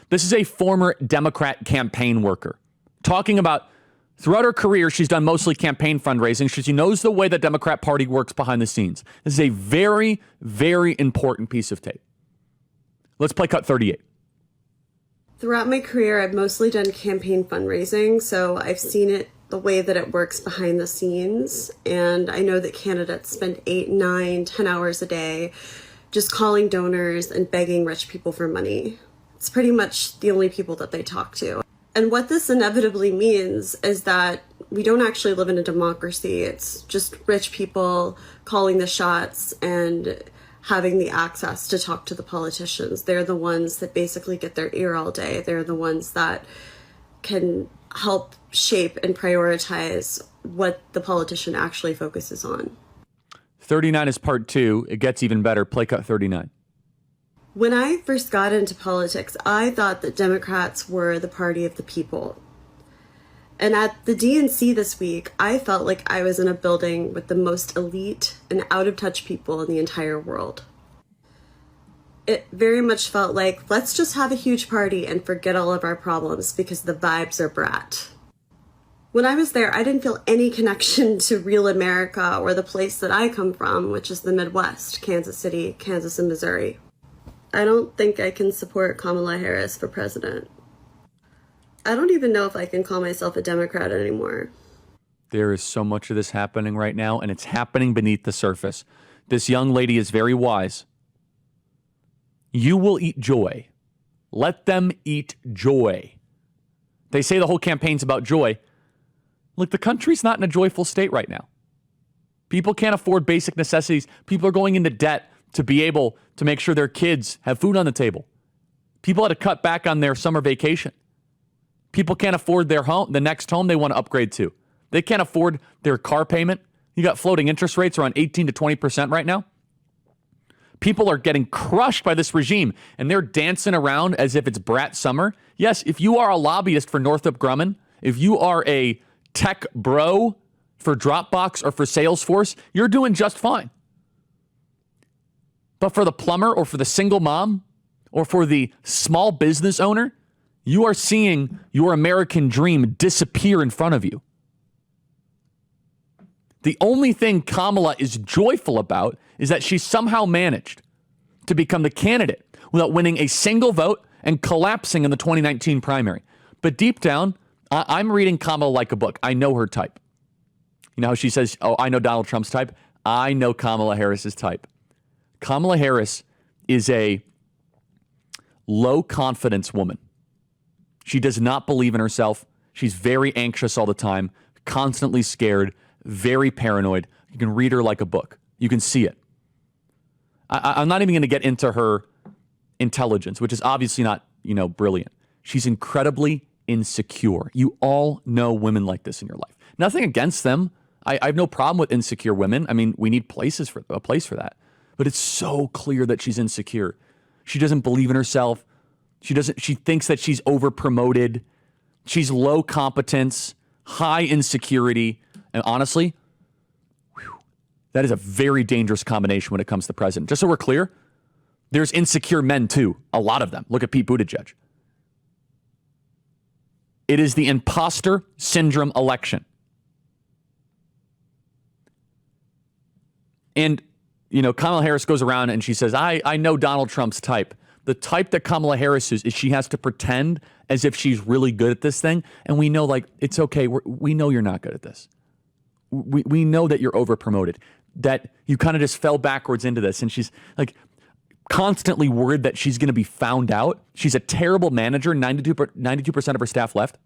This is a former Democrat campaign worker talking about throughout her career, she's done mostly campaign fundraising. She knows the way the Democrat Party works behind the scenes. This is a very, very important piece of tape. Let's play cut 38. Throughout my career, I've mostly done campaign fundraising, so I've seen it the way that it works behind the scenes. And I know that candidates spend 8, 9, 10 hours a day just calling donors and begging rich people for money. It's pretty much the only people that they talk to. And what this inevitably means is that we don't actually live in a democracy. It's just rich people calling the shots and having the access to talk to the politicians. They're the ones that basically get their ear all day. They're the ones that can help shape and prioritize what the politician actually focuses on. 39 is part 2. It gets even better. Play cut 39. When I first got into politics, I thought that Democrats were the party of the people. And at the DNC this week, I felt like I was in a building with the most elite and out-of-touch people in the entire world. It very much felt like, let's just have a huge party and forget all of our problems because the vibes are brat. When I was there, I didn't feel any connection to real America or the place that I come from, which is the Midwest, Kansas City, Kansas, and Missouri. I don't think I can support Kamala Harris for president. I don't even know if I can call myself a Democrat anymore. There is so much of this happening right now, and it's happening beneath the surface. This young lady is very wise. You will eat joy. Let them eat joy. They say the whole campaign's about joy. Look, the country's not in a joyful state right now. People can't afford basic necessities. People are going into debt to be able to make sure their kids have food on the table. People had to cut back on their summer vacation. People can't afford their home, the next home they want to upgrade to. They can't afford their car payment. You got floating interest rates around 18 to 20% right now. People are getting crushed by this regime, and they're dancing around as if it's brat summer. Yes, if you are a lobbyist for Northrop Grumman, if you are a tech bro for Dropbox or for Salesforce, you're doing just fine. But for the plumber or for the single mom or for the small business owner, you are seeing your American dream disappear in front of you. The only thing Kamala is joyful about is that she somehow managed to become the candidate without winning a single vote and collapsing in the 2019 primary. But deep down, I'm reading Kamala like a book. I know her type. You know how she says, oh, I know Donald Trump's type? I know Kamala Harris's type. Kamala Harris is a low confidence woman. She does not believe in herself. She's very anxious all the time, constantly scared, very paranoid. You can read her like a book. You can see it. I'm not even going to get into her intelligence, which is obviously not, brilliant. She's incredibly insecure. You all know women like this in your life. Nothing against them. I have no problem with insecure women. I mean, we need a place for that. But it's so clear that she's insecure. She doesn't believe in herself. She thinks that she's over promoted. She's low competence, high insecurity. And honestly, that is a very dangerous combination when it comes to the president. Just so we're clear, there's insecure men too. A lot of them. Look at Pete Buttigieg. It is the imposter syndrome election. And, Kamala Harris goes around and she says, I know Donald Trump's type. The type that Kamala Harris is she has to pretend as if she's really good at this thing. And we know, it's okay. We know you're not good at this. We know that you're over promoted, that you kind of just fell backwards into this. And she's constantly worried that she's going to be found out. She's a terrible manager. 92% of her staff left.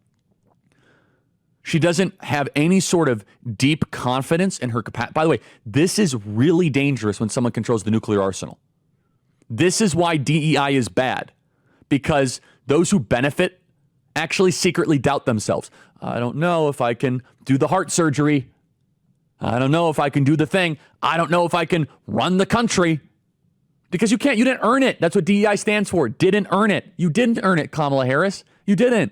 She doesn't have any sort of deep confidence in her capacity. By the way, this is really dangerous when someone controls the nuclear arsenal. This is why DEI is bad, because those who benefit actually secretly doubt themselves. I don't know if I can do the heart surgery. I don't know if I can do the thing. I don't know if I can run the country. Because you can't. You didn't earn it. That's what DEI stands for. Didn't earn it. You didn't earn it, Kamala Harris. You didn't.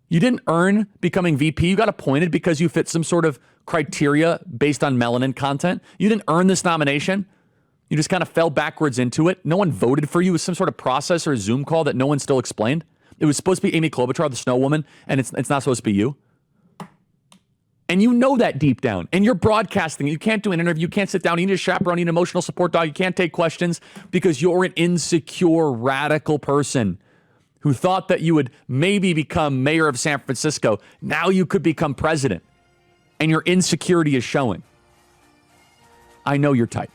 You didn't earn becoming VP. You got appointed because you fit some sort of criteria based on melanin content. You didn't earn this nomination. You just kind of fell backwards into it. No one voted for you. It was some sort of process or a Zoom call that no one still explained. It was supposed to be Amy Klobuchar, the snow woman, and it's not supposed to be you. And you know that deep down. And you're broadcasting. You can't do an interview. You can't sit down. You need a chaperone. You need an emotional support dog. You can't take questions because you're an insecure, radical person who thought that you would maybe become mayor of San Francisco. Now you could become president. And your insecurity is showing. I know you're tight.